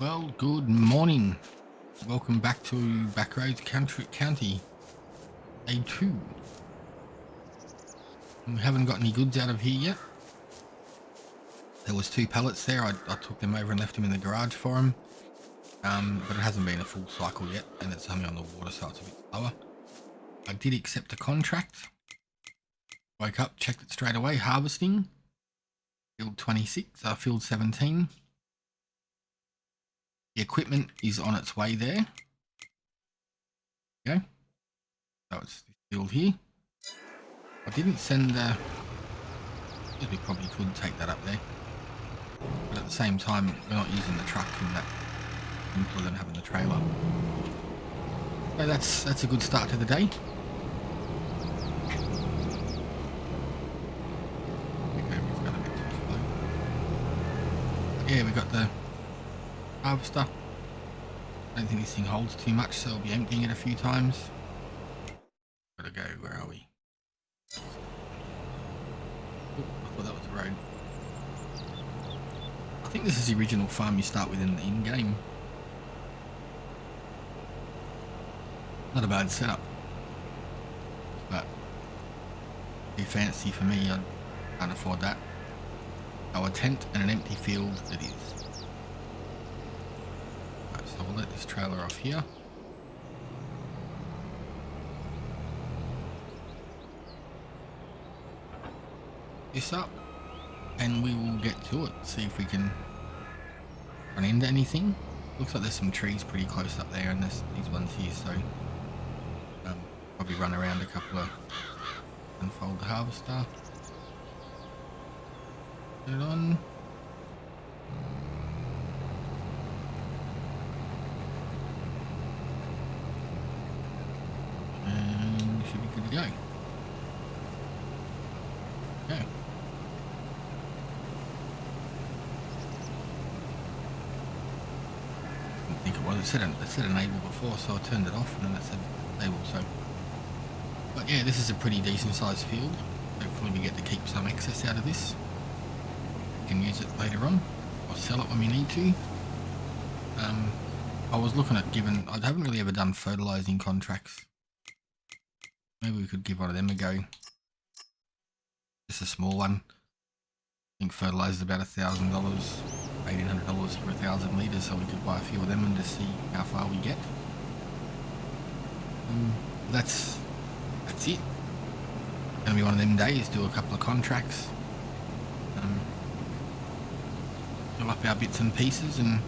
Well, good morning. Welcome back to Backroads County, Day 2. We haven't got any goods out of here yet. There was 2 pallets there. I took them over and left them in the garage for him. But it hasn't been a full cycle yet, and it's only on the water, so it's a bit slower. I did accept a contract. Woke up, checked it straight away. Harvesting. Field 26, field 17. The equipment is on its way there. Okay. So it's this field here. I didn't send the... We probably could take that up there. But at the same time, we're not using the truck, and that simpler than having the trailer. So that's a good start to the day. Yeah, we got the harvester. I don't think this thing holds too much, so I'll be emptying it a few times. Gotta go, where are we? Oh, I thought that was the road. I think this is the original farm you start with in the in-game. Not a bad setup, but too fancy for me. I can't afford that. So a tent and an empty field it is. Right, so we'll let this trailer off here. This up, and we will get to it. See if we can run into anything. Looks like there's some trees pretty close up there, and there's these ones here, so probably run around a couple of unfold the harvester. Put it on. And we should be good to go. Okay. I think it was. It said enable before, so I turned it off, and then it said enable. So, but yeah, this is a pretty decent sized field. Hopefully, we get to keep some excess out of this. We can use it later on, or sell it when we need to. I was looking at giving. I haven't really ever done fertilizing contracts. Maybe we could give one of them a go. Just a small one. I think fertilizer is about $1,000, $1,800 for 1,000 litres, so we could buy a few of them and just see how far we get. That's it. Gonna be one of them days. Do a couple of contracts. Fill up our bits and pieces, and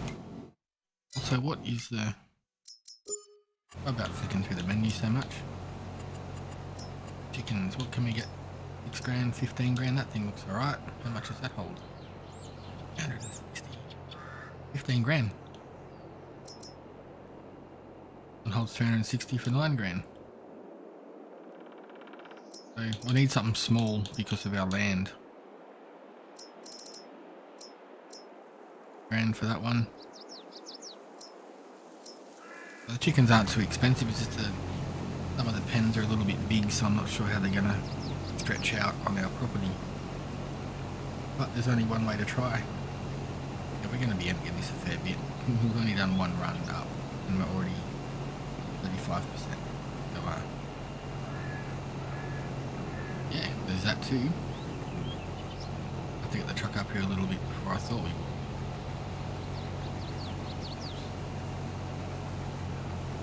also what is the... about flicking through the menu so much. Chickens, what can we get? 6 grand, 15 grand, that thing looks alright. How much does that hold? 160. 15 grand. It holds 360 for 9 grand. So we need something small because of our land. Grand for that one. The chickens aren't too expensive, it's just some of the pens are a little bit big, so I'm not sure how they're going to stretch out on our property. But there's only one way to try. Yeah, we're going to be emptying this a fair bit. We've only done one run up, and we're already 35%. So, yeah, there's that too. I have to get the truck up here a little bit before I thought we would.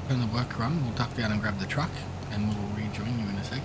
Turn the work run, we'll duck down and grab the truck, and we'll rejoin you in a sec.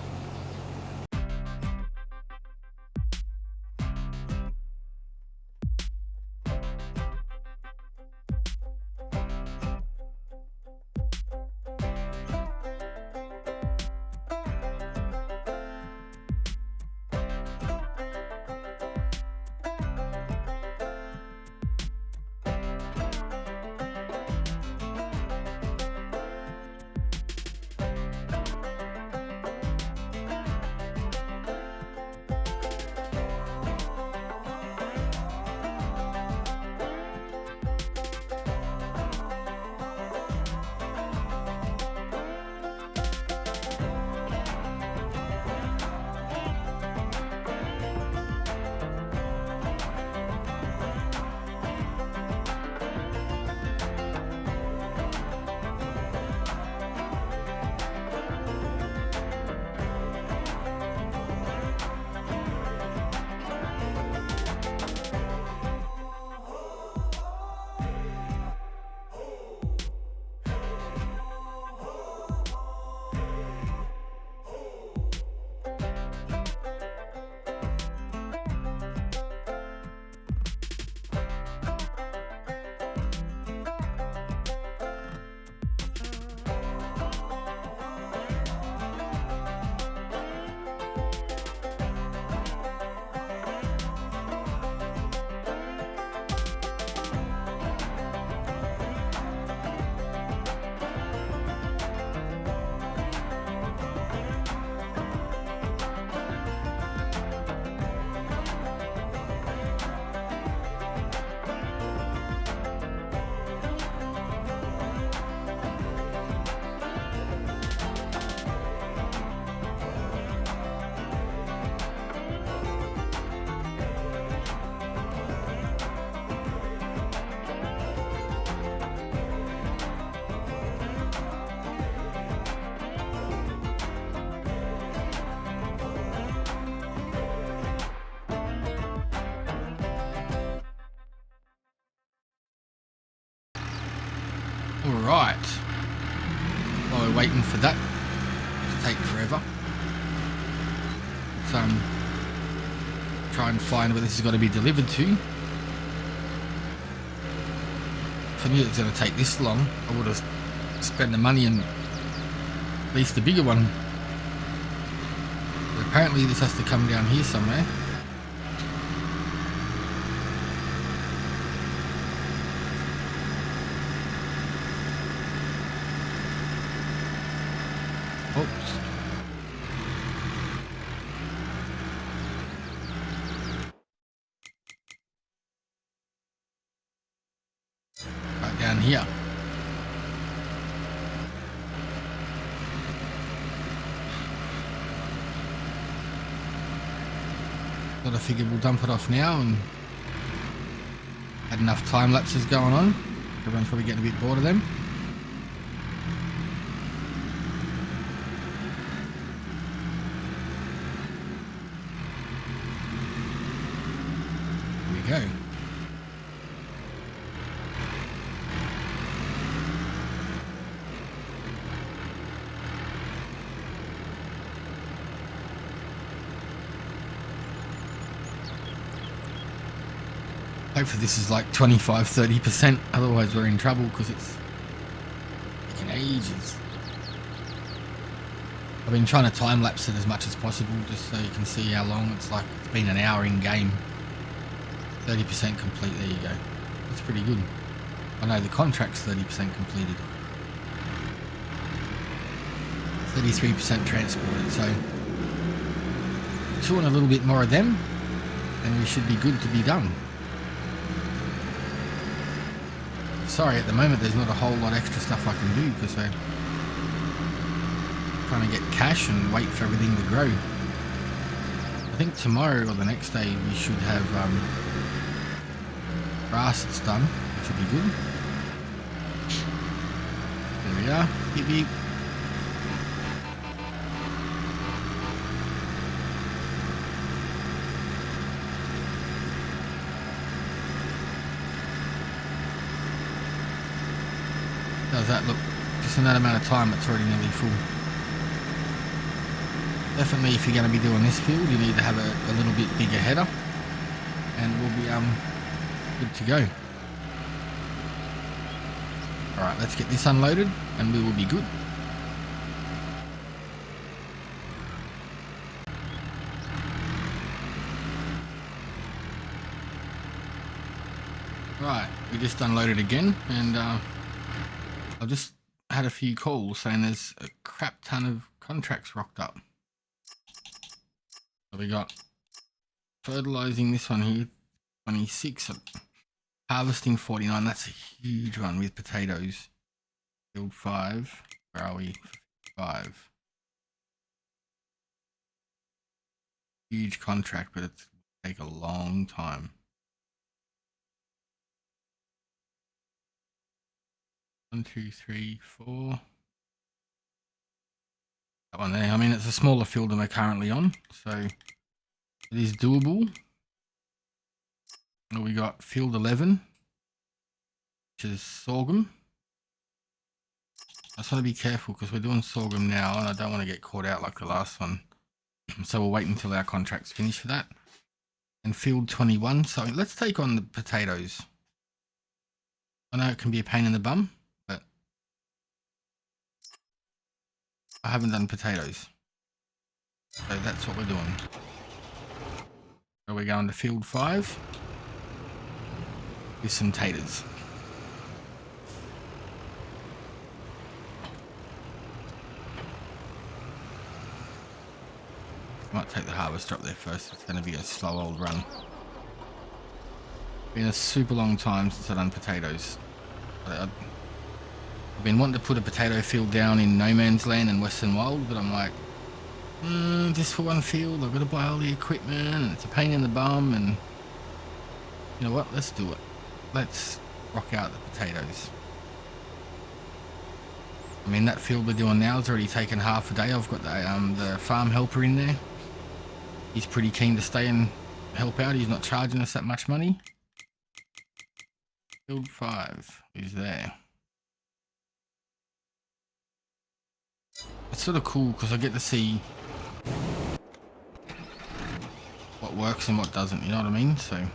Alright. While we're waiting for that to take forever, let's try and find where this has got to be delivered to. If I knew it was going to take this long, I would have spent the money and leased the bigger one. But apparently this has to come down here somewhere. Oops. Right down here. But I figured we'll dump it off now and had enough time lapses going on. Everyone's probably getting a bit bored of them. Go. Hopefully this is like 25-30%, otherwise we're in trouble because it's taking ages. I've been trying to time lapse it as much as possible just so you can see how long it's like. It's been an hour in game. 30% complete, there you go. That's pretty good. I know the contract's 30% completed. 33% transported, so two and a little bit more of them and we should be good to be done. Sorry, at the moment there's not a whole lot extra stuff I can do because I'm trying to get cash and wait for everything to grow. I think tomorrow or the next day we should have grass that's done, which will be good. There we are. Beep beep. Does that look? Just in that amount of time, it's already nearly full. Definitely, if you're going to be doing this field, you need to have a little bit bigger header, and we'll be good to go. Alright, let's get this unloaded and we will be good. Right, we just unloaded again and I've just had a few calls saying there's a crap ton of contracts rocked up. So we got fertilizing this one here, 26. Harvesting 49, that's a huge one with potatoes. Field 5, where are we? 5. Huge contract, but it's take a long time. 1, 2, 3, 4. That one there. I mean, it's a smaller field than we're currently on, so it is doable. We got field 11, which is sorghum. I just want to be careful because we're doing sorghum now and I don't want to get caught out like the last one. So we'll wait until our contract's finished for that. And field 21, so let's take on the potatoes. I know it can be a pain in the bum, but I haven't done potatoes. So that's what we're doing. So we're going to field 5. With some taters. Might take the harvester up there first. It's going to be a slow old run. Been a super long time since I've done potatoes. I've been wanting to put a potato field down in no man's land and Western Wild, but I'm like, just for one field, I've got to buy all the equipment and it's a pain in the bum, and you know what, let's do it. Let's rock out the potatoes. I mean, that field we're doing now has already taken half a day. I've got the farm helper in there. He's pretty keen to stay and help out. He's not charging us that much money. Field 5 is there. It's sort of cool because I get to see what works and what doesn't, you know what I mean? So,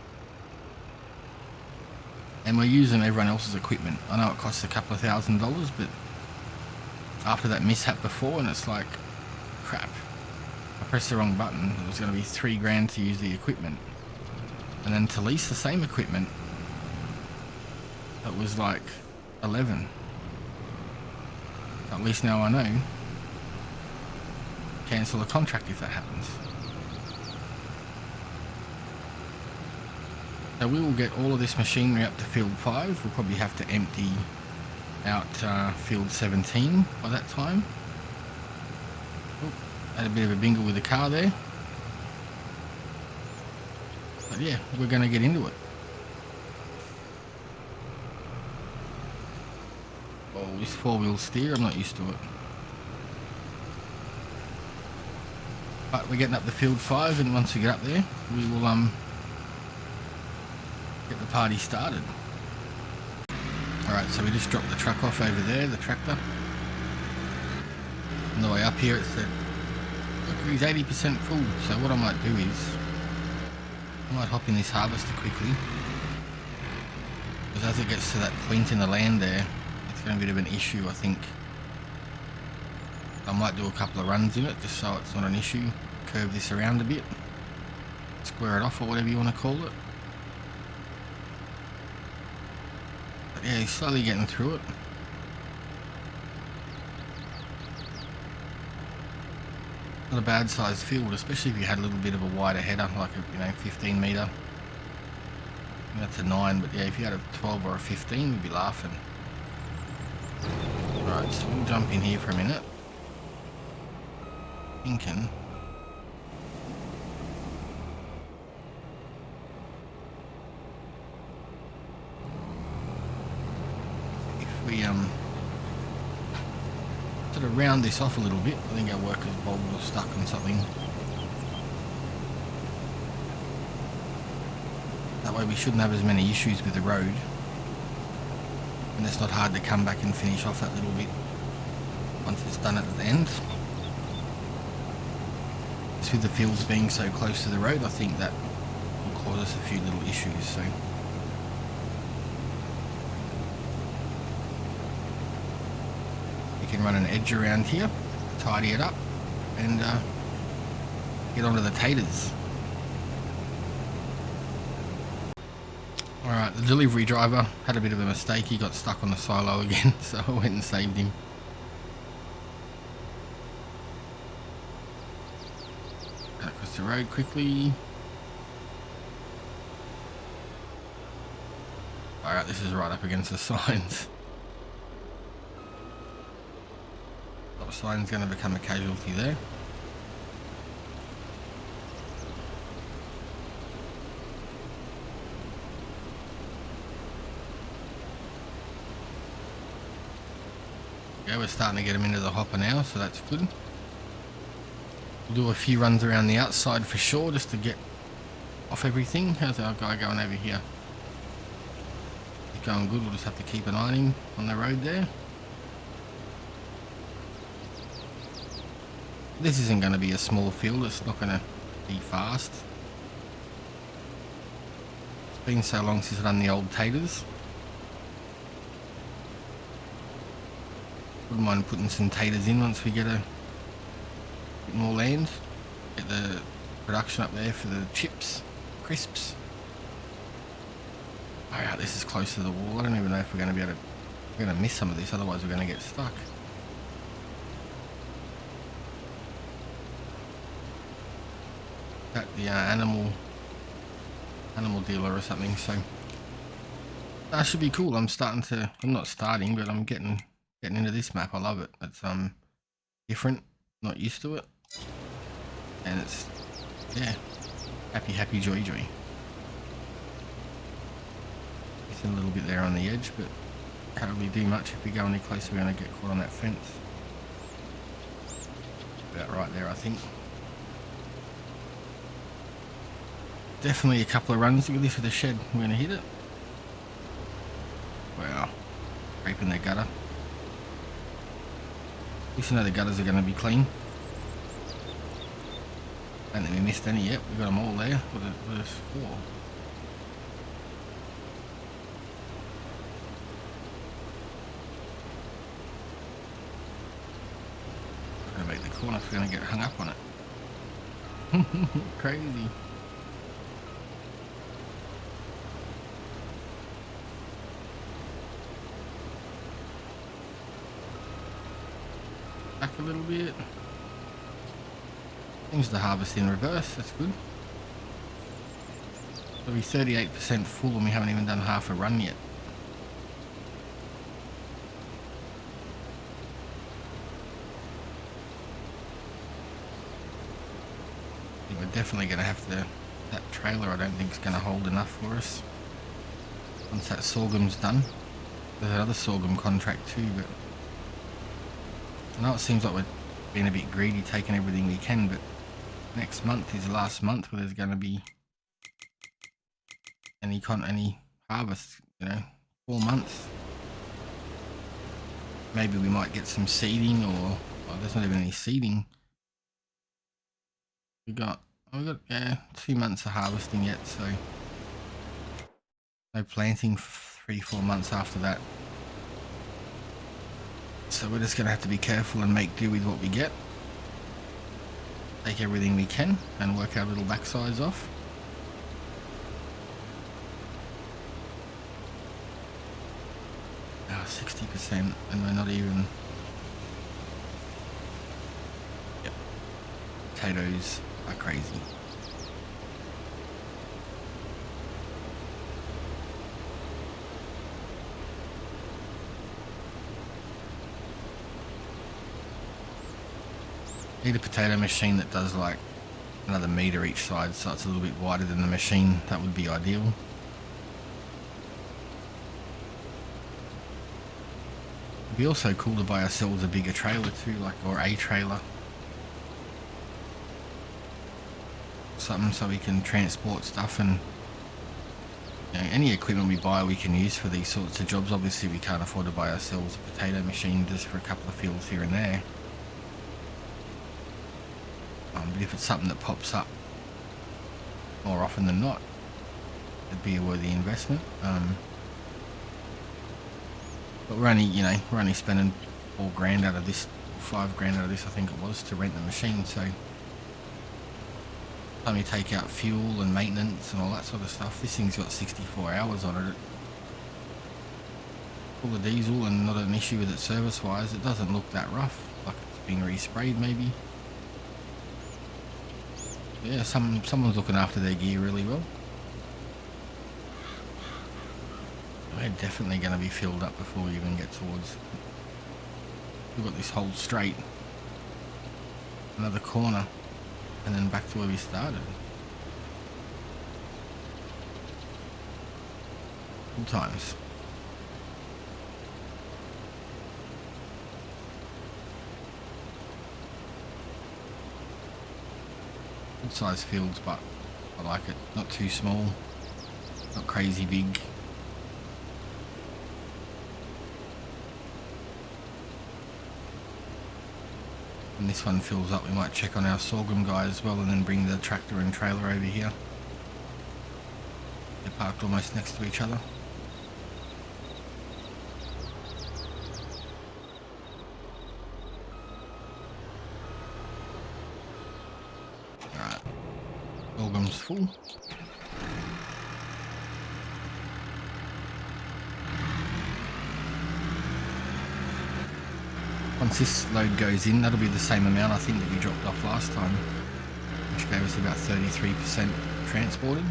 and we're using everyone else's equipment. I know it costs a couple of $1,000, but after that mishap before, and it's like, crap, I pressed the wrong button. It was going to be $3,000 to use the equipment, and then to lease the same equipment, it was like 11. At least now I know. Cancel the contract if that happens. So we will get all of this machinery up to field 5. We'll probably have to empty out field 17 by that time. Oh, had a bit of a bingle with the car there. But yeah, we're going to get into it. Oh, this 4-wheel steer, I'm not used to it. But we're getting up to field 5, and once we get up there, we will get the party started. Alright, so we just dropped the truck off over there, the tractor. On the way up here it said, look, he's 80% full. So what I might do is, I might hop in this harvester quickly. Because as it gets to that point in the land there, it's going to be a bit of an issue, I think. I might do a couple of runs in it, just so it's not an issue. Curve this around a bit. Square it off, or whatever you want to call it. But yeah, he's slowly getting through it. Not a bad sized field, especially if you had a little bit of a wider header, like a 15 metre. That's a 9, but yeah, if you had a 12 or a 15, we'd be laughing. Right, so we'll jump in here for a minute. Thinking. If we sort of round this off a little bit, I think our worker's bulb was stuck on something. That way we shouldn't have as many issues with the road. And it's not hard to come back and finish off that little bit once it's done at the end. Just with the fields being so close to the road, I think that will cause us a few little issues. So you can run an edge around here, tidy it up, and get onto the taters. Alright, the delivery driver had a bit of a mistake. He got stuck on the silo again, so I went and saved him. Across the road quickly. Alright, this is right up against the signs. The sign's going to become a casualty there. Yeah, we're starting to get them into the hopper now, so that's good. We'll do a few runs around the outside for sure, just to get off everything. How's our guy going over here? He's going good. We'll just have to keep an eye on him on the road there. This isn't going to be a small field. It's not going to be fast. It's been so long since I've done the old taters. Wouldn't mind putting some taters in once we get a bit more land. Get the production up there for the chips, crisps. Oh yeah, this is close to the wall. I don't even know if we're going to be able to... We're going to miss some of this, otherwise we're going to get stuck. At the animal dealer or something, so that should be cool. I'm not starting, but I'm getting into this map. I love it. It's different, not used to it, and it's, yeah, happy joy. It's a little bit there on the edge, but can't really do much. If we go any closer, we're going to get caught on that fence. About right there, I think. Definitely a couple of runs with this for the shed. We're going to hit it. Wow, scraping the gutter. At least you know the gutters are going to be clean. Don't think we missed any yet. We got them all there with a score. Gonna make the corner if we're gonna get hung up on it. Crazy. Back a little bit. Seems to harvest in reverse, that's good. So we're 38% full and we haven't even done half a run yet. I think we're definitely going to have to, that trailer I don't think is going to hold enough for us. Once that sorghum's done. There's another sorghum contract too, but I know it seems like we're being a bit greedy taking everything we can, but next month is the last month where there's going to be any harvest, you know, 4 months. Maybe we might get some seeding, or there's not even any seeding. We got 2 months of harvesting yet, so no planting 3-4 months after that. So we're just gonna have to be careful and make do with what we get. Take everything we can and work our little backsides off. Now 60%, and we're not even. Yep. Potatoes are crazy. Need a potato machine that does like another meter each side, so it's a little bit wider than the machine. That would be ideal. It'd be also cool to buy ourselves a bigger trailer too, like, or a trailer. Something so we can transport stuff, and you know, any equipment we buy we can use for these sorts of jobs. Obviously we can't afford to buy ourselves a potato machine just for a couple of fields here and there. But if it's something that pops up more often than not, it'd be a worthy investment. But we're only spending $4,000 out of this, $5,000 out of this, I think it was, to rent the machine. So time you take out fuel and maintenance and all that sort of stuff, this thing's got 64 hours on it. Full of diesel and not an issue with it service wise. It doesn't look that rough, like it's being resprayed maybe. Yeah, someone's looking after their gear really well. We're definitely going to be filled up before we even get towards. We've got this whole straight, another corner, and then back to where we started. Good times. Good size fields, but I like it. Not too small, not crazy big. When this one fills up, we might check on our sorghum guy as well, and then bring the tractor and trailer over here. They're parked almost next to each other. Alright, sorghum's full. Once this load goes in, that'll be the same amount I think that we dropped off last time, which gave us about 33% transported.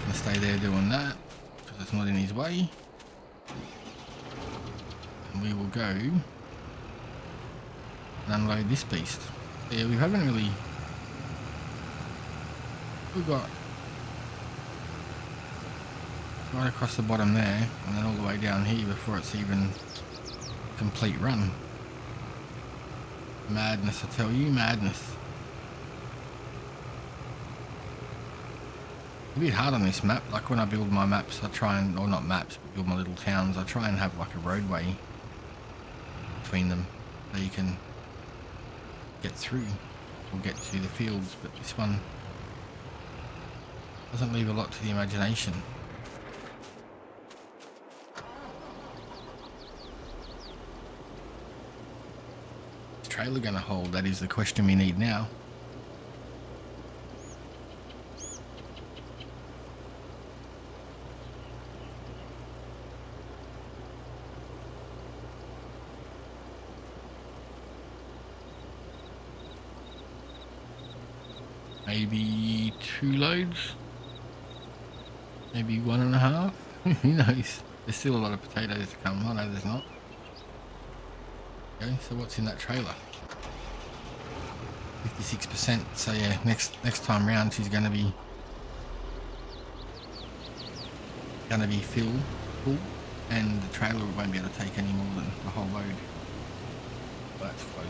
Gonna stay there doing that because it's not in his way, and we will go and unload this beast. Yeah, we haven't really. We've got right across the bottom there, and then all the way down here before it's even complete run. Madness, I tell you, madness. It's a bit hard on this map. Like when I build my maps, I try and, or not maps, but build my little towns, I try and have like a roadway between them so you can get through or get to the fields, but this one doesn't leave a lot to the imagination. Is the trailer going to hold? That is the question we need now. Maybe 2 loads, maybe 1.5. Who knows? There's still a lot of potatoes to come. Oh no, there's not. Okay, so what's in that trailer? 56%. So yeah, next time round she's going to be full, and the trailer won't be able to take any more than the whole load. Well, that's close.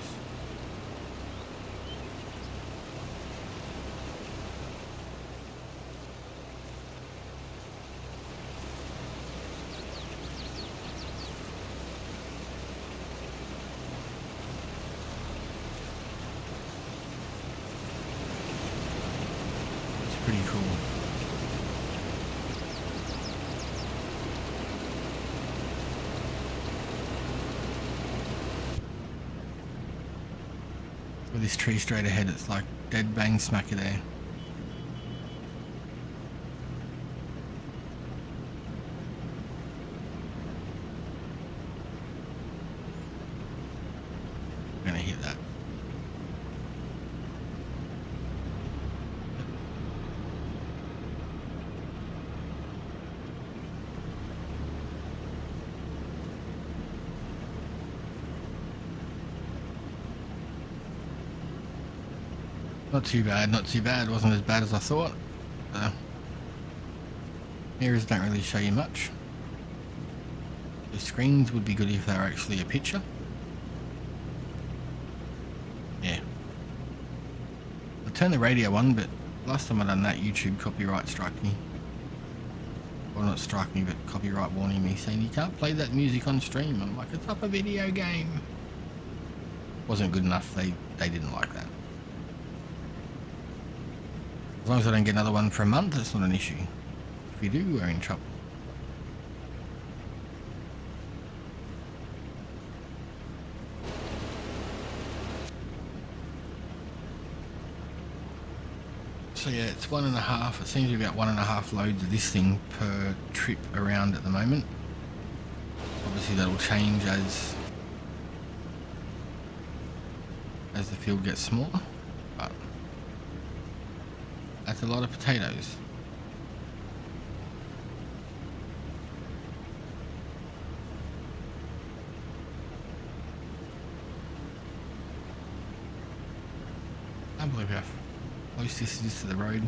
Pretty cool. With this tree straight ahead, it's like dead bang smack there. I'm gonna hit that. Not too bad, not too bad. Wasn't as bad as I thought. Mirrors don't really show you much. The screens would be good if they were actually a picture. Yeah. I turned the radio on, but last time I done that, YouTube copyright struck me. Well, not struck me, but copyright warning me saying you can't play that music on stream. I'm like, it's up a video game. Wasn't good enough. They didn't like that. As long as I don't get another one for a month, it's not an issue. If we do, we're in trouble. So yeah, it's 1.5. It seems to be about 1.5 loads of this thing per trip around at the moment. Obviously that'll change as the field gets smaller. But that's a lot of potatoes. I can't believe how close this is to the road.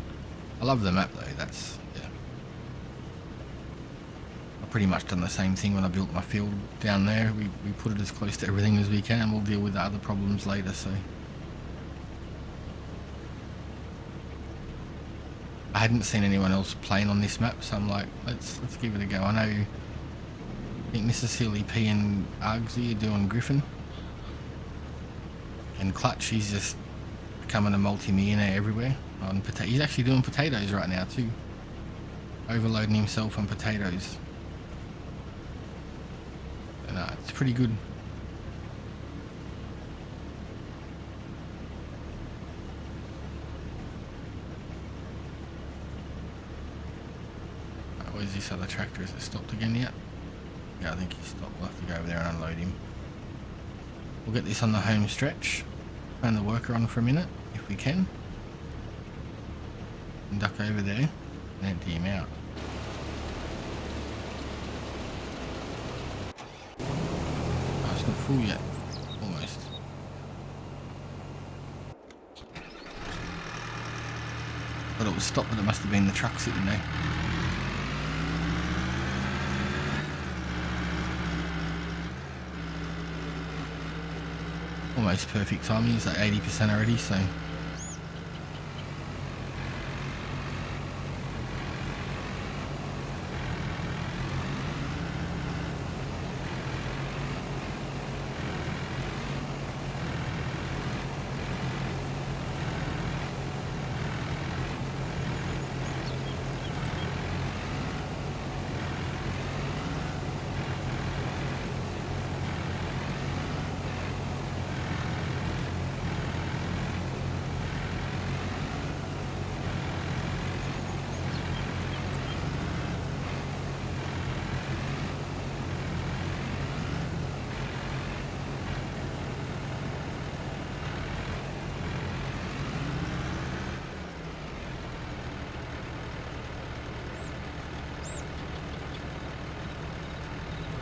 I love the map though, that's, yeah. I've pretty much done the same thing when I built my field down there. We put it as close to everything as we can. We'll deal with the other problems later, so. I hadn't seen anyone else playing on this map, so I'm like, let's give it a go. I think Mr. Silly P and Argsy are doing Griffin. And Clutch, he's just becoming a multi-millionaire everywhere. He's actually doing potatoes right now too. Overloading himself on potatoes. And it's pretty good. Where's this other tractor? Is it stopped again yet? Yeah, I think he's stopped. We'll have to go over there and unload him. We'll get this on the home stretch. Turn the worker on for a minute, if we can. And duck over there and empty him out. Oh, it's not full yet. Almost. But it was stopped, but it must have been the truck sitting there. almost perfect timing. He's like 80% already, so.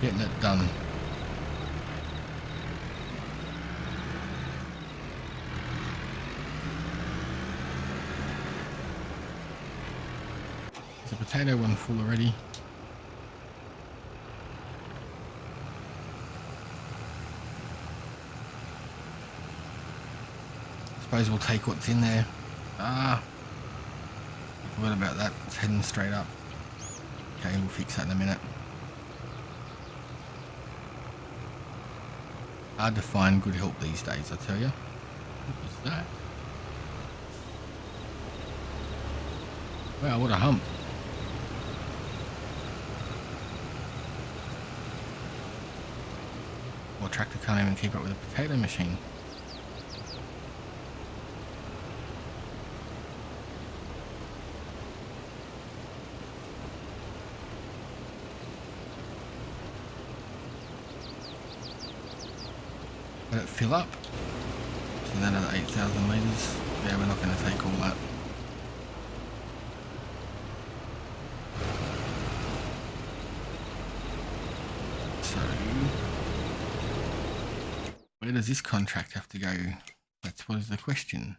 Getting it done. Is the potato one full already? I suppose we'll take what's in there. I forgot about that. It's heading straight up. Okay, we'll fix that in a minute. Hard to find good help these days, I tell you. What was that? Wow, what a hump. Well, tractor can't even keep up with a potato machine. Let it fill up. So that at 8,000 litres. Yeah, we're not going to take all that. So, where does this contract have to go? That's what is the question.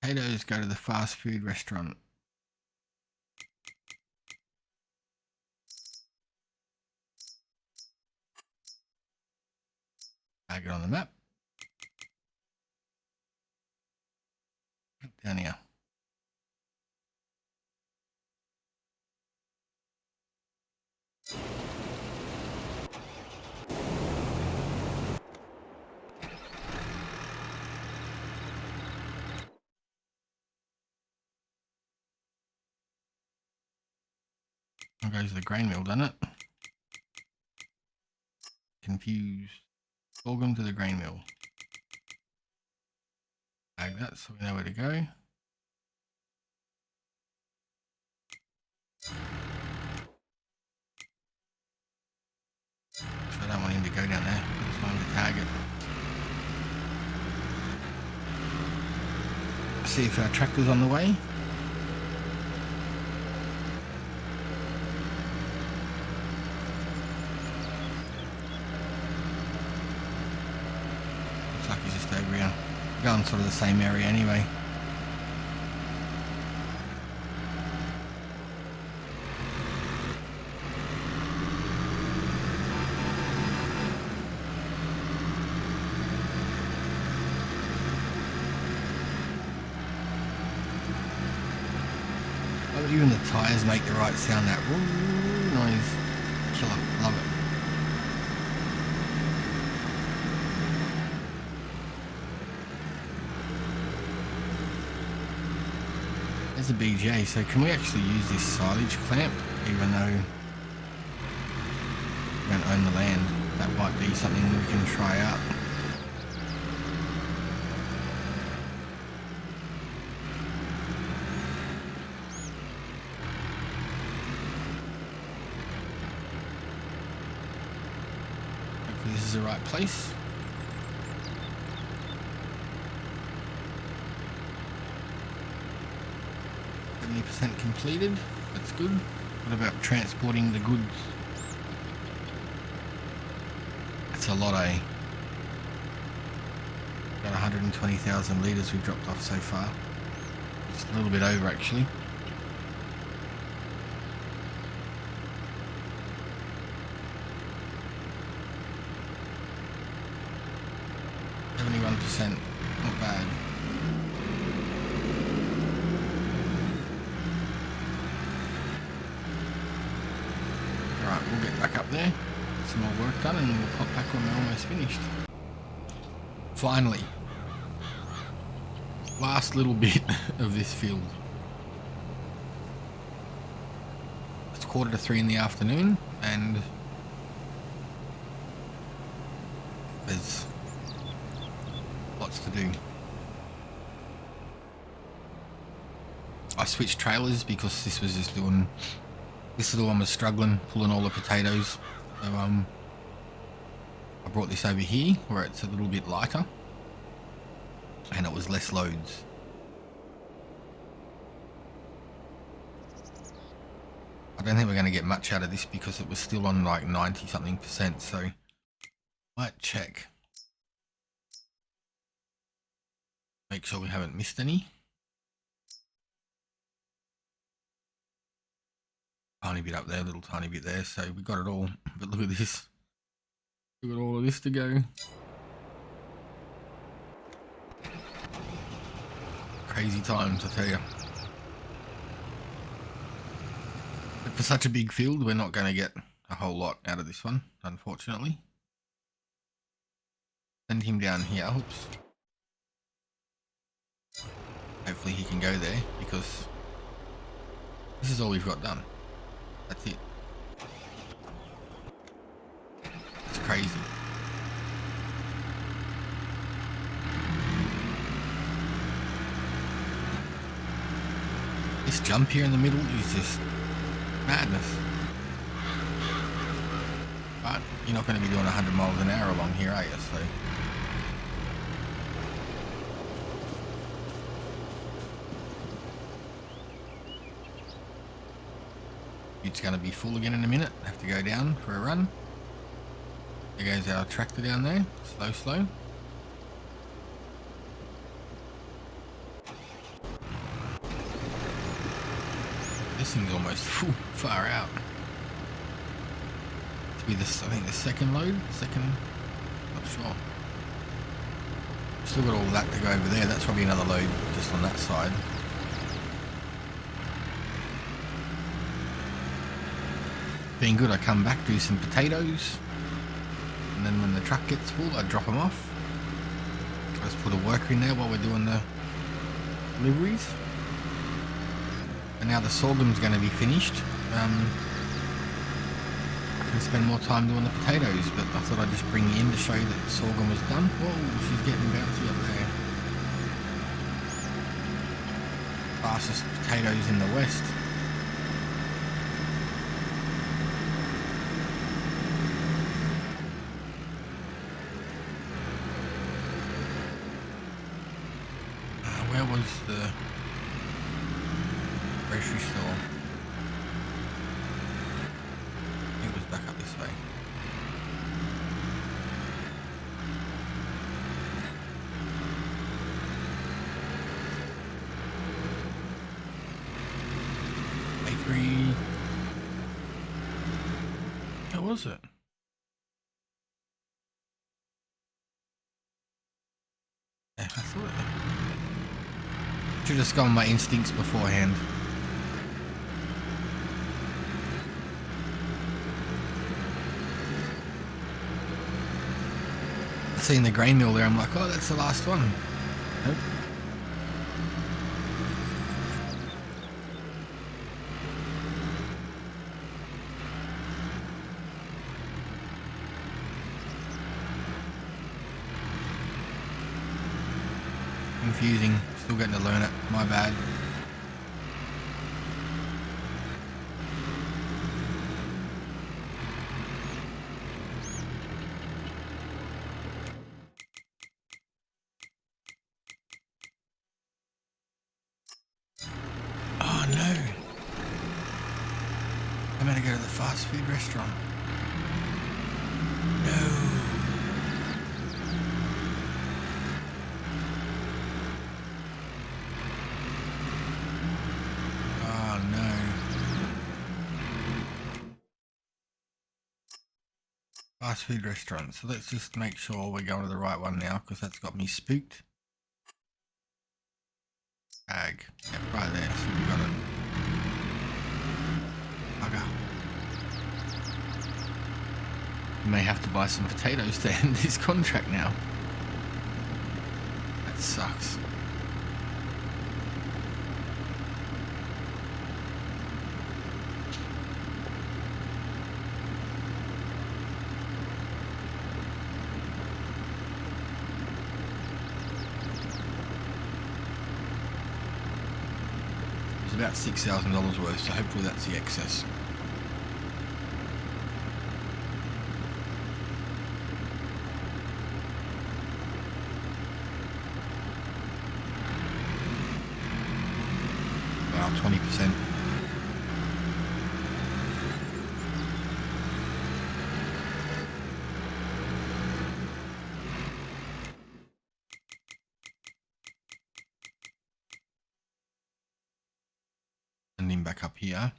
Potatoes go to the fast food restaurant. Tag it on the map. Down here. There goes the grain mill, doesn't it? Confused. Sorghum to the grain mill. Tag that so we know where to go. So I don't want him to go down there. I just want him to tag it. See if our tractor's on the way. Looks like he's just over here. Going sort of the same area anyway. Even the tyres make the right sound, that woo noise. Killer, love it. There's a BJ, so can we actually use this silage clamp even though we don't own the land? That might be something we can try out. This is the right place. %70 completed. That's good. What about transporting the goods? That's a lot, eh? About 120,000 litres we've dropped off so far. Just a little bit over actually. 4%. Not bad. Alright, we'll get back up there. Some more work done and we'll pop back when we're almost finished. Finally. Last little bit of this field. It's 2:45 in the afternoon and there's lots to do. I switched trailers because this was just doing, this little one was struggling pulling all the potatoes. So I brought this over here where it's a little bit lighter and it was less loads. I don't think we're going to get much out of this because it was still on like 90 something %, so might check. Make sure we haven't missed any. Tiny bit up there, a little tiny bit there, so we got it all. But look at this. We've got all of this to go. Crazy times, I tell you. But for such a big field, we're not going to get a whole lot out of this one, unfortunately. Send him down here. Oops. Hopefully he can go there because this is all we've got done. That's it. It's crazy. This jump here in the middle is just madness. But you're not going to be doing 100 miles an hour along here, are you? So it's going to be full again in a minute. Have to go down for a run. There goes our tractor down there. Slow, slow. This thing's almost full, far out. To be this, I think the second load, not sure. Still got all that to go over there. That's probably another load just on that side. Being good, I come back, do some potatoes, and then when the truck gets full, I drop them off. I just put a worker in there while we're doing the deliveries. And now the sorghum's going to be finished. I can spend more time doing the potatoes, but I thought I'd just bring you in to show you that the sorghum was done. Whoa, she's getting bouncy up there. Fastest potatoes in the west. Where was the grocery store? I think it was back up this way. Bakery. Where was it? Yeah, I thought it. Should have gone my instincts beforehand. I seen the grain mill there, I'm like, oh, that's the last one. Nope. Confusing. Still getting to learn it. My bad. Oh no. I'm gonna go to the fast food restaurant. No. Fast food restaurant. So let's just make sure we're going to the right one now, because that's got me spooked. Ag. Yep, right there. So we got it. Bugger. We may have to buy some potatoes to end this contract now. That sucks. It's about $6,000 worth, so hopefully that's the excess. Wow, 20%. And then back up here.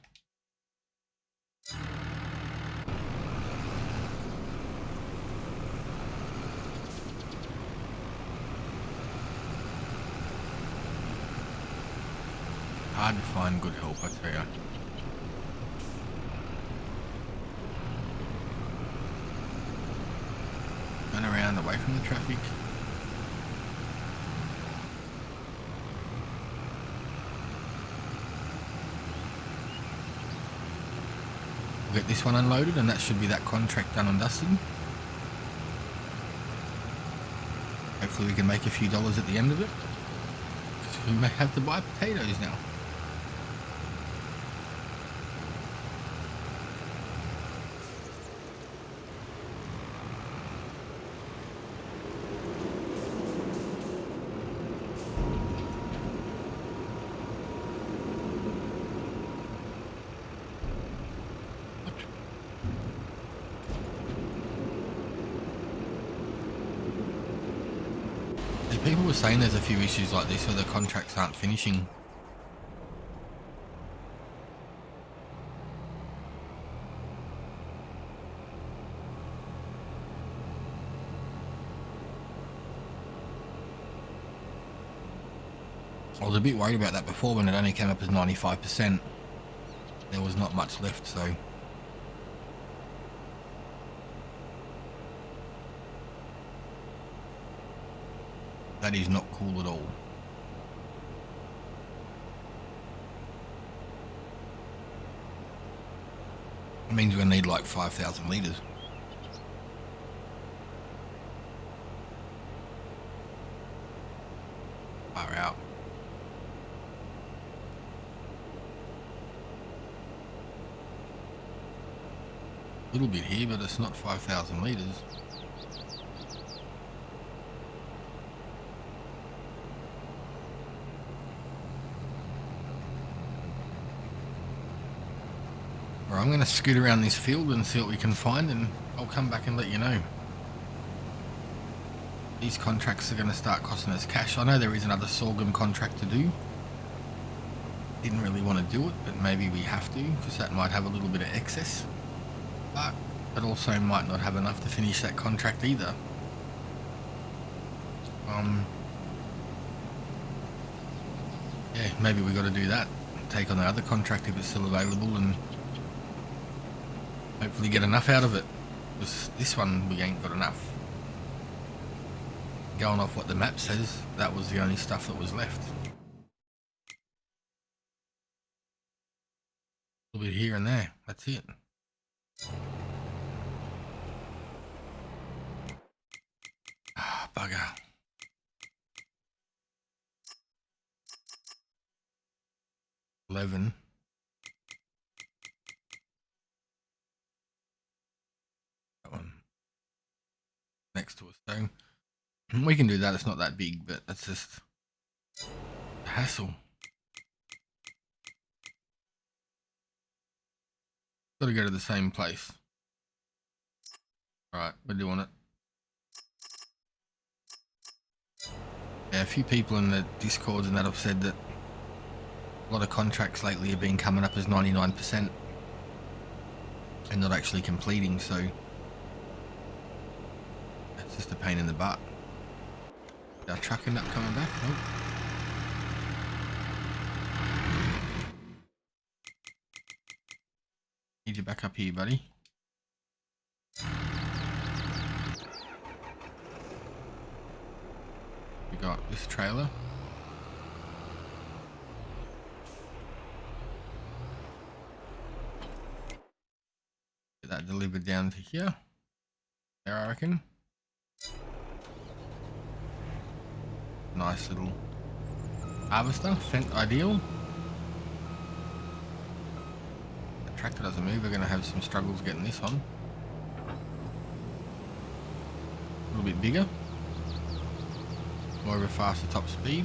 Hard to find good help, I tell ya. Turn around away from the traffic. We'll get this one unloaded and that should be that contract done and dusted. Hopefully we can make a few dollars at the end of it. We may have to buy potatoes now. People were saying there's a few issues like this where the contracts aren't finishing. I was a bit worried about that before when it only came up as 95%. There was not much left, so. That is not cool at all. It means we're going to need like 5,000 litres. Far out. A little bit here, but it's not 5,000 litres. I'm going to scoot around this field and see what we can find, and I'll come back and let you know. These contracts are going to start costing us cash. I know there is another sorghum contract to do. Didn't really want to do it, but maybe we have to, because that might have a little bit of excess. But it also might not have enough to finish that contract either. Yeah, maybe we got to do that. Take on the other contract if it's still available, and hopefully get enough out of it, because this one we ain't got enough. Going off what the map says, that was the only stuff that was left. A little bit here and there, that's it. Ah, bugger. $11. Next to a stone. We can do that, it's not that big, but that's just a hassle. Gotta go to the same place. Alright, we're doing it. Yeah, a few people in the Discords and that have said that a lot of contracts lately have been coming up as 99% and not actually completing, so It's just a pain in the butt. Did our truck end up coming back? Nope. Need you back up here, buddy. We got this trailer. Get that delivered down to here. There, I reckon. Nice little harvester, ideal. The tractor doesn't move, we're going to have some struggles getting this on. A little bit bigger. More of a faster top speed.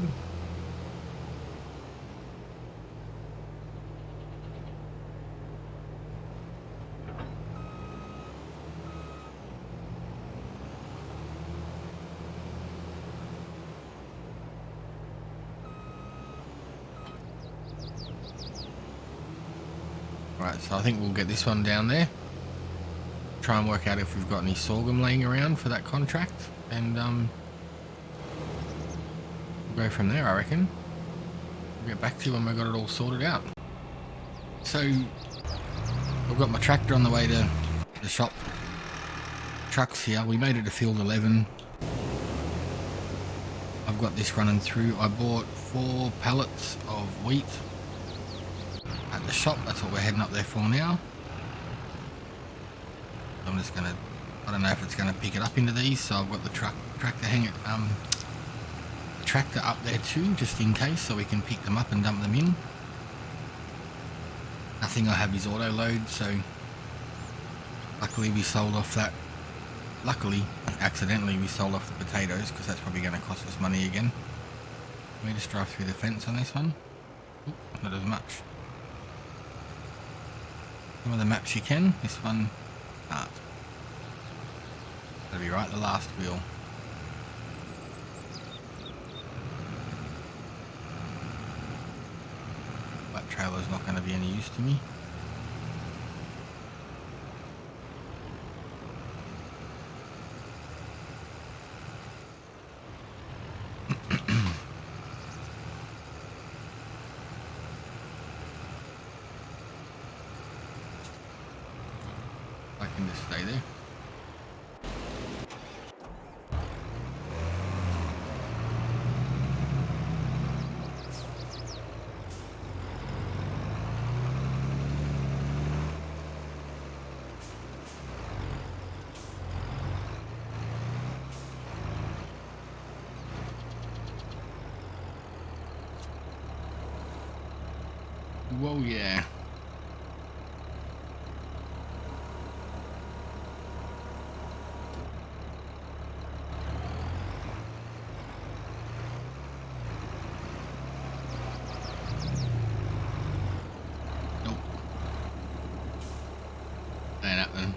Right, so I think we'll get this one down there. Try and work out if we've got any sorghum laying around for that contract, and we'll go from there, I reckon. We'll get back to you when we've got it all sorted out. So I've got my tractor on the way to the shop. Trucks here. We made it to field 11. I've got this running through. I bought 4 pallets of wheat at the shop. That's what we're heading up there for now. I'm just gonna, I don't know if it's gonna pick it up into these, so I've got the tractor tractor up there too, just in case, so we can pick them up and dump them in. Nothing I have is auto load, so luckily we sold off that. Luckily, accidentally we sold off the potatoes, because that's probably going to cost us money again. Let me just drive through the fence on this one. Ooh, not as much. Some of the maps you can, this one can't. That'll be right, the last wheel. That trailer's not going to be any use to me. I can just stay there. Whoa, yeah. Nope. Ain't happening.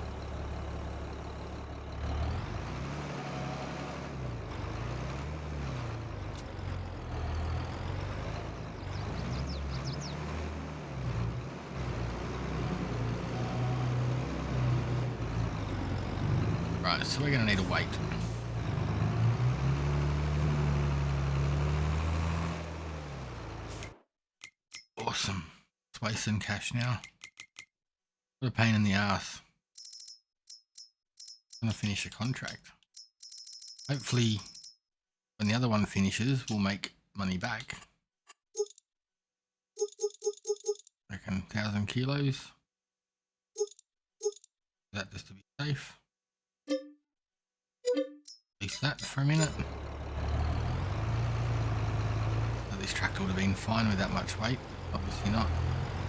Right, so we're going to need a weight. Awesome. Let's waste some cash now. What a pain in the ass. I'm going to finish a contract. Hopefully, when the other one finishes, we'll make money back. I reckon 1,000 kilos. That just to be safe. Release that for a minute. So this tractor would have been fine with that much weight. Obviously not.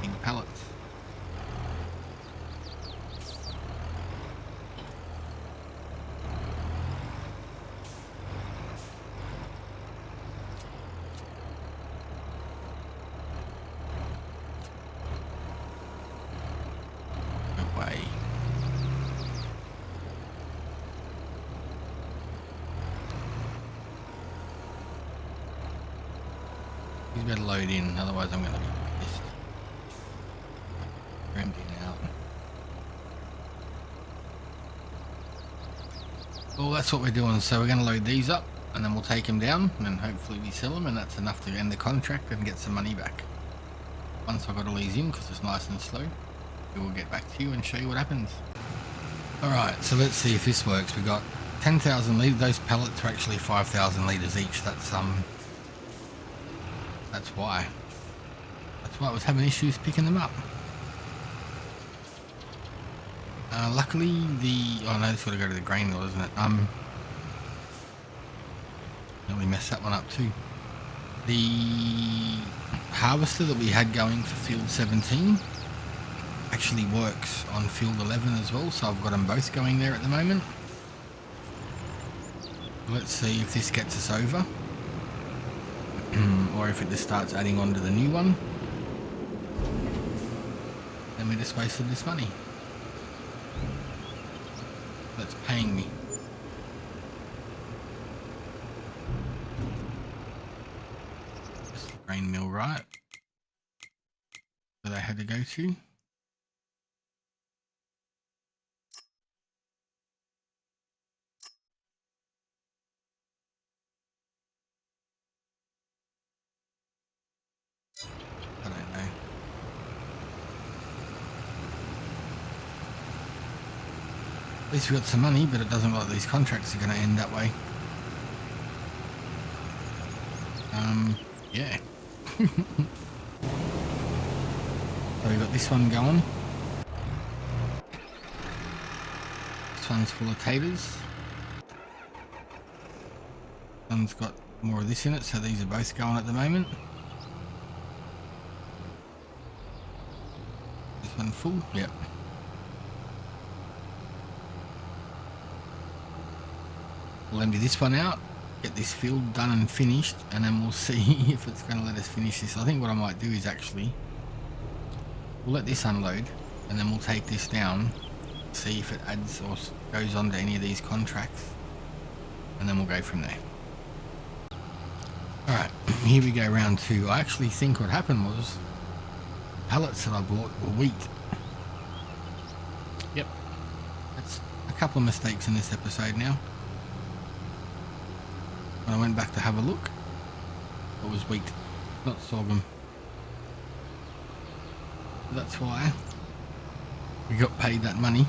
Big pallets. No way. He's better load in, otherwise I'm going to be pissed. We're emptying out. Well, that's what we're doing. So we're going to load these up and then we'll take them down and then hopefully we sell them, and that's enough to end the contract and get some money back. Once I've got all these in, because it's nice and slow, we will get back to you and show you what happens. Alright, so let's see if this works. We got 10,000 litres. Those pallets are actually 5,000 litres each. That's why. That's why I was having issues picking them up. Luckily oh no, it's got to go to the grain mill, isn't it? We messed that one up too. The harvester that we had going for field 17 actually works on field 11 as well, so I've got them both going there at the moment. Let's see if this gets us over or if it just starts adding on to the new one. Then we just wasted this money. That's paying me. That's the grain mill, right? That I had to go to. I don't know. At least we got some money, but it doesn't look like these contracts are going to end that way. Yeah. So we got this one going. This one's full of taters. This one's got more of this in it, so these are both going at the moment. This one full? Yep. We'll empty this one out, get this field done and finished, and then we'll see if it's going to let us finish this. I think what I might do is actually, we'll let this unload, and then we'll take this down, see if it adds or goes on to any of these contracts, and then we'll go from there. Alright, here we go, round 2. I actually think what happened was pallets that I bought were wheat. Yep. That's a couple of mistakes in this episode now. When I went back to have a look, it was wheat, not sorghum. That's why we got paid that money.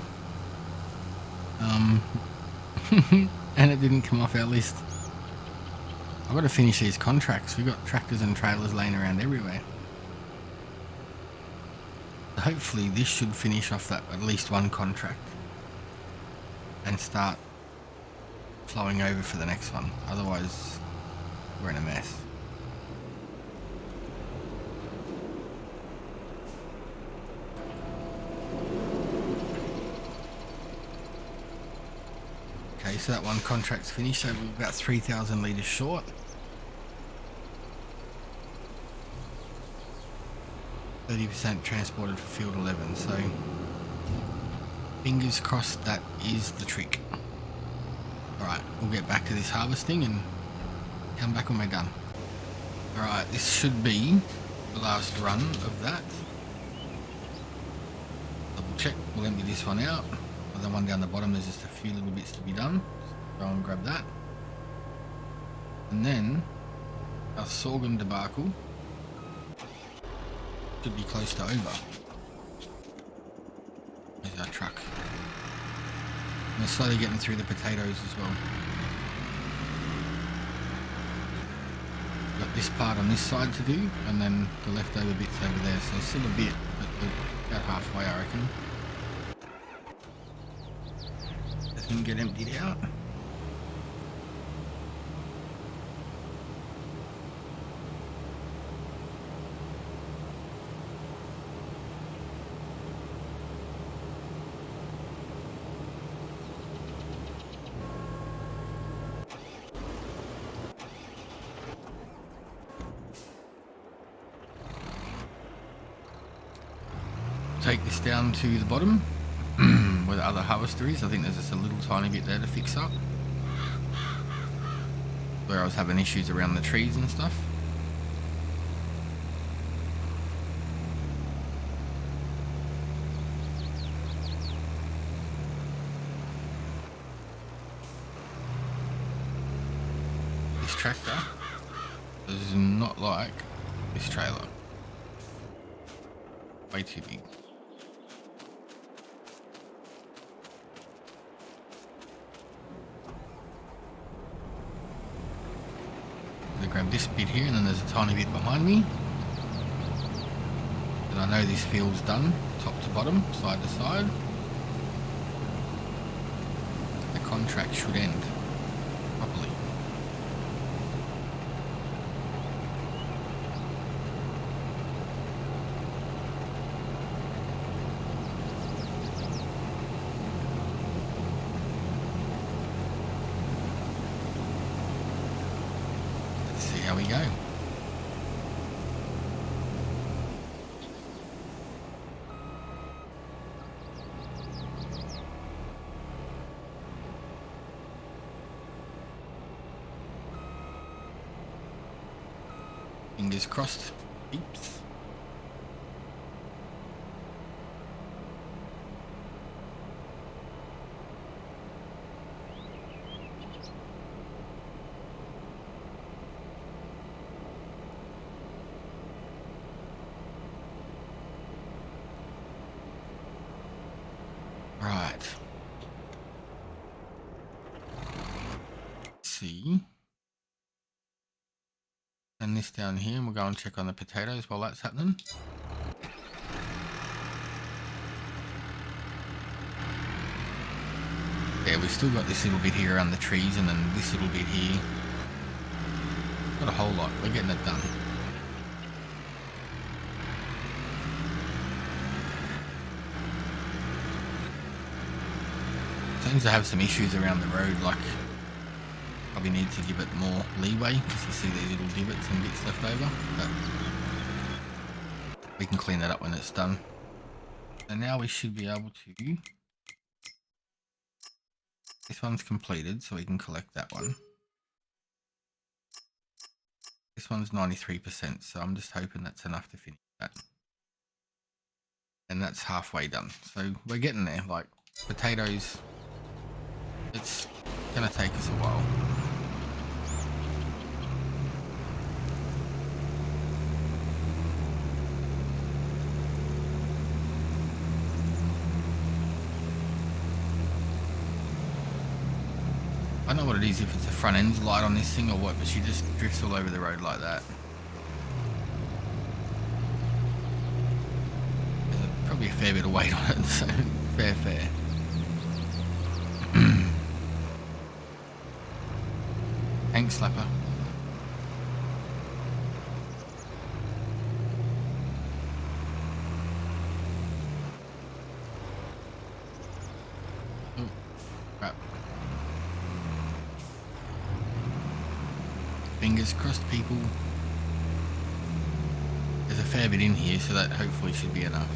And it didn't come off our list. I've got to finish these contracts. We've got tractors and trailers laying around everywhere. Hopefully this should finish off that at least one contract and start flowing over for the next one. Otherwise we're in a mess. Okay, so that one contract's finished, so we're about 3,000 litres short. %, transported for field 11, so fingers crossed that is the trick. Alright, we'll get back to this harvesting and come back when we're done. Alright, this should be the last run of that. Double check, we'll empty this one out. The one down the bottom, there's just a few little bits to be done. Go and grab that. And then our sorghum debacle should be close to over. There's our truck. And we're slowly getting through the potatoes as well. Got this part on this side to do, and then the leftover bits over there. So still a bit, but we're about halfway, I reckon. Doesn't get emptied out. Take this down to the bottom where the other harvester is. I think there's just a little tiny bit there to fix up where I was having issues around the trees and stuff. tractor does not like this trailer. Way too big. I'm gonna grab this bit here, and then there's a tiny bit behind me. And I know this field's done, top to bottom, side to side. The contract should end properly. Let's see how we go. Fingers crossed, peeps. Right. Let's see. And this down here, and we'll go and check on the potatoes while that's happening. Yeah, we've still got this little bit here around the trees, and then this little bit here. Not a whole lot, we're getting it done. Seems to have some issues around the road, like probably need to give it more leeway, because you see these little divots and bits left over, but we can clean that up when it's done. And now we should be able to, this one's completed, so we can collect that one. This one's 93%, so I'm just hoping that's enough to finish that. And that's halfway done, so we're getting there. Like potatoes, it's gonna take us a while. I don't know what it is, if it's a front end light on this thing or what, but she just drifts all over the road like that. There's probably a fair bit of weight on it, so fair. Tank slapper. Oh, crap. Fingers crossed, people. There's a fair bit in here, so that hopefully should be enough.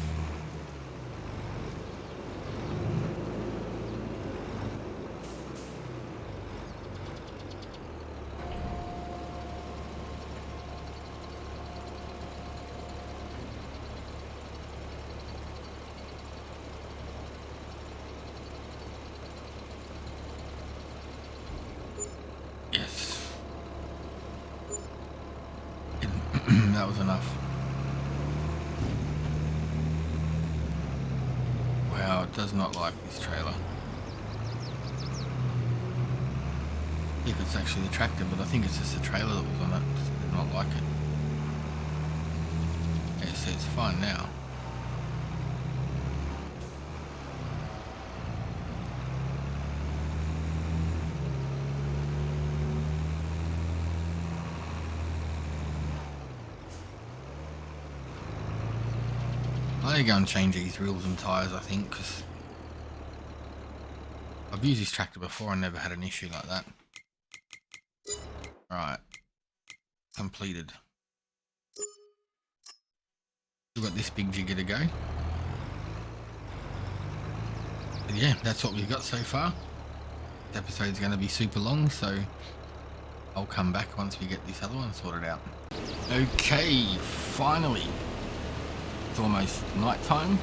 That was enough. Wow, it does not like this trailer. If it's actually the tractor, but I think it's just the trailer that was on it. It just did not like it. Yeah, so it's fine now. I need to go and change these wheels and tyres, I think, because I've used this tractor before and never had an issue like that. Right, completed. We've got this big jigger to go. But yeah, that's what we've got so far. This episode's going to be super long, so I'll come back once we get this other one sorted out. Okay, finally. It's almost night time.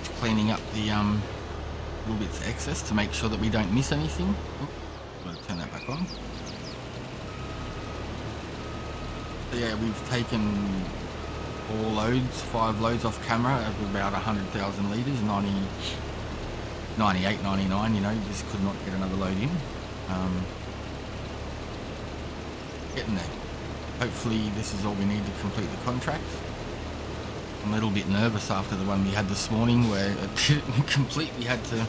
Just cleaning up the little bits of excess to make sure that we don't miss anything. Oops, gotta turn that back on. So yeah, we've taken all loads, 5 loads off camera of about 100,000 litres, 98, 99, you know, you just could not get another load in. Getting there. Hopefully this is all we need to complete the contract. I'm a little bit nervous after the one we had this morning where it didn't complete. We had to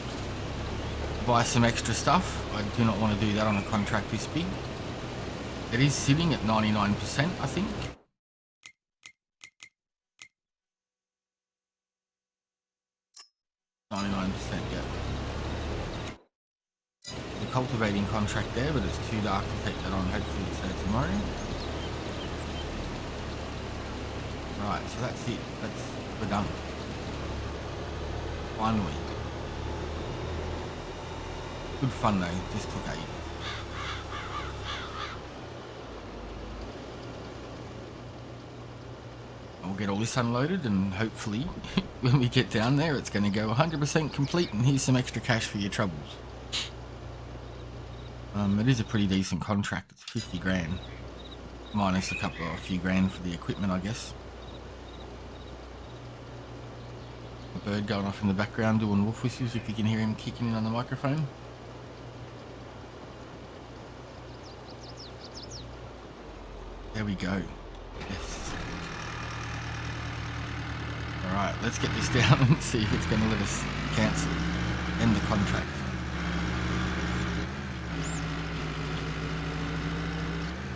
buy some extra stuff. I do not want to do that on a contract this big. It is sitting at 99%, I think. Yeah. The cultivating contract there, but it's too dark to take that on. Hopefully it's there tomorrow. Right, so that's it. We're done. Finally. Good fun though. Just took ages. We'll get all this unloaded and hopefully when we get down there it's going to go 100% complete and here's some extra cash for your troubles. It is a pretty decent contract. It's 50 grand. Minus a few grand for the equipment, I guess. A bird going off in the background doing wolf whistles if you can hear him kicking in on the microphone. There we go. Yes. Alright, let's get this down and see if it's going to let us cancel. End the contract.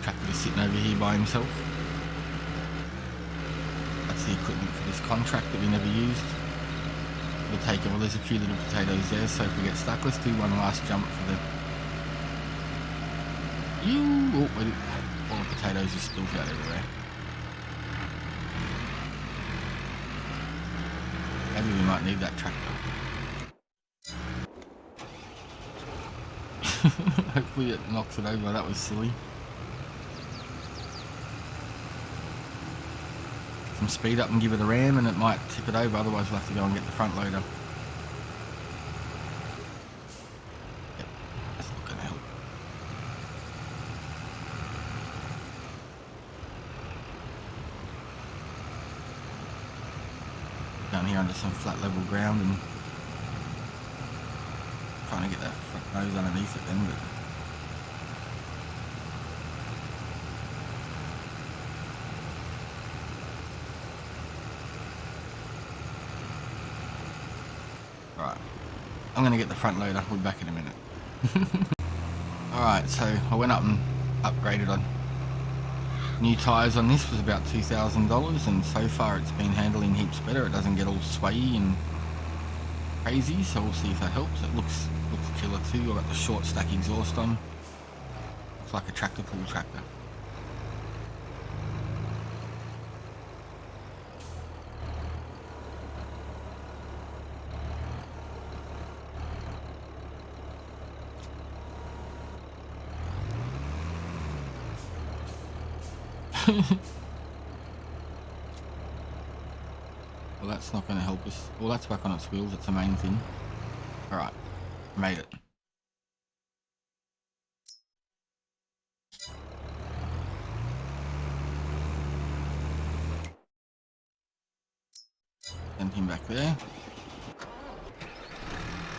Tractor is sitting over here by himself. That's the equipment for this contract that we never used. We'll take it. Well, there's a few little potatoes there, so if we get stuck, let's do one last jump for the... Oh, wait. All the potatoes are spilled out everywhere. Maybe we might need that tractor. Hopefully it knocks it over. That was silly. Some speed up and give it a ram and it might tip it over, otherwise we'll have to go and get the front loader. Yep, that's not going to help. Down here under some flat level ground and trying to get that front nose underneath it then, but right, I'm going to get the front loader. We'll be back in a minute. Alright, so I went up and upgraded on new tyres on this. Was about $2,000 and so far it's been handling heaps better. It doesn't get all swayy and crazy, so we'll see if that helps. It looks killer too. I've got the short stack exhaust on. Looks like a tractor pull tractor. Well, that's not going to help us. Well, that's back on its wheels. That's the main thing. Alright, made it. Send him back there.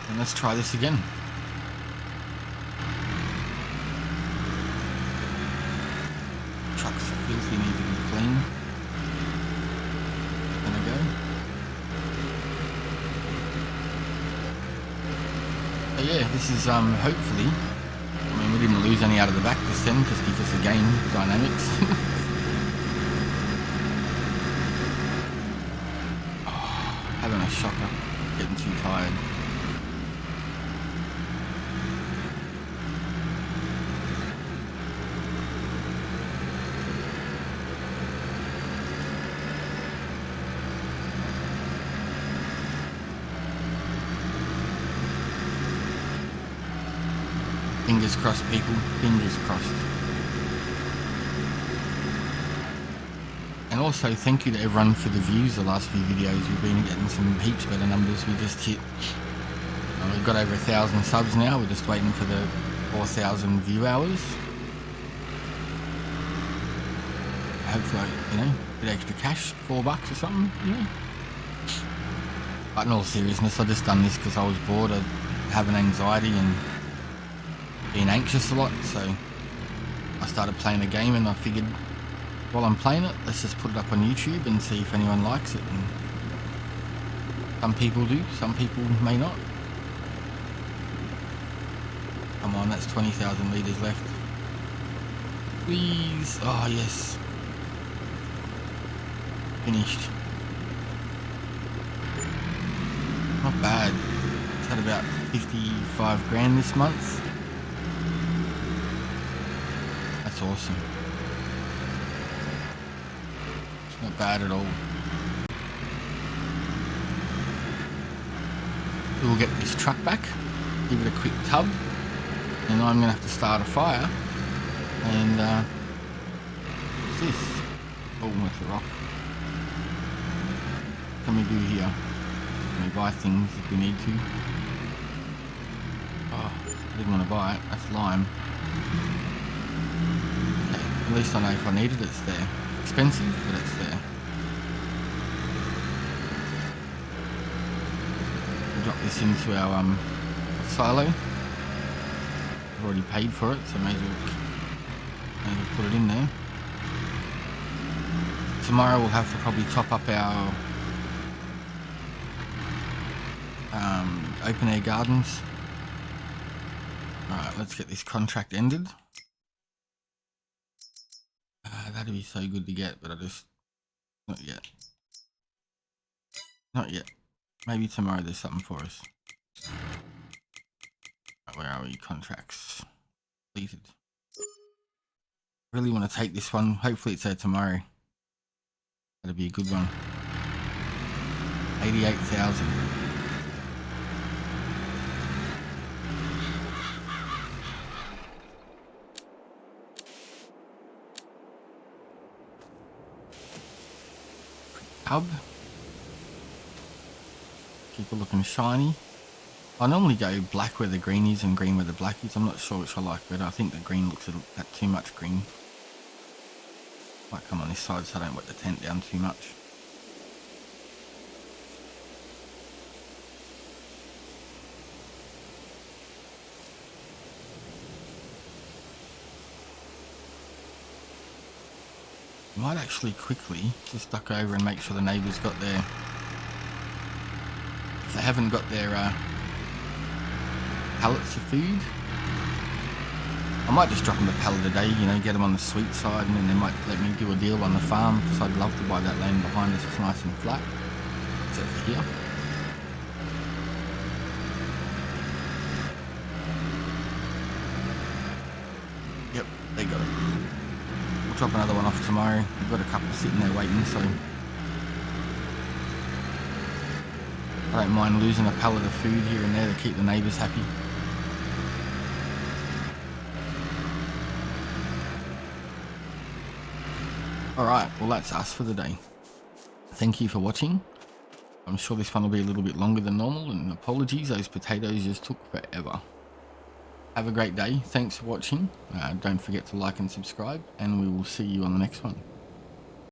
And let's try this again. Truck's filthy, need to be clean. Gonna go. So yeah, this is hopefully, I mean we didn't lose any out of the back this time just because of game dynamics. Having a shocker, getting too tired. Fingers crossed, people. Fingers crossed. And also, thank you to everyone for the views the last few videos. We've been getting some heaps better numbers. We just hit... we've got over 1,000 subs now. We're just waiting for the 4,000 view hours. hopefully, get extra cash, $4 or something, But in all seriousness, I just done this because I was bored of having anxiety and being anxious a lot, so I started playing a game and I figured while I'm playing it, let's just put it up on YouTube and see if anyone likes it. And some people do, some people may not. Come on, that's 20,000 litres left. Please. Oh, yes. Finished. Not bad. It's had about 55 grand this month. That's awesome. Not bad at all. We'll get this truck back, give it a quick tub, and I'm going to have to start a fire. And what's this? Oh, that's a rock. What can we do here? Can we buy things if we need to? Oh, I didn't want to buy it. That's lime. Okay, at least I know if I need it, it's there. Expensive, but it's there. We'll drop this into our silo. I've already paid for it, so may as well put it in there. Tomorrow we'll have to probably top up our open air gardens. Alright, let's get this contract ended. That'd be so good to get, but not yet. Not yet. Maybe tomorrow there's something for us. Right, where are we? Contracts completed. Really want to take this one. Hopefully it's there tomorrow. That'd be a good one. 88,000. Hub. Keep it looking shiny. I normally go black where the green is and green where the black is. I'm not sure which I like better. I think the green looks at too much green. Might come on this side so I don't wet the tent down too much. I might actually quickly just duck over and make sure the neighbours got their... If they haven't got their pallets of food, I might just drop them a pallet a day, get them on the sweet side, and then they might let me do a deal on the farm, because I'd love to buy that land behind us. It's nice and flat, except for here. Yep, they got it. We'll drop another one off tomorrow. We've got a couple sitting there waiting, so I don't mind losing a pallet of food here and there to keep the neighbours happy. Alright, well that's us for the day. Thank you for watching. I'm sure this one will be a little bit longer than normal, and apologies, those potatoes just took forever. Have a great day. Thanks for watching. Don't forget to like and subscribe, and we will see you on the next one.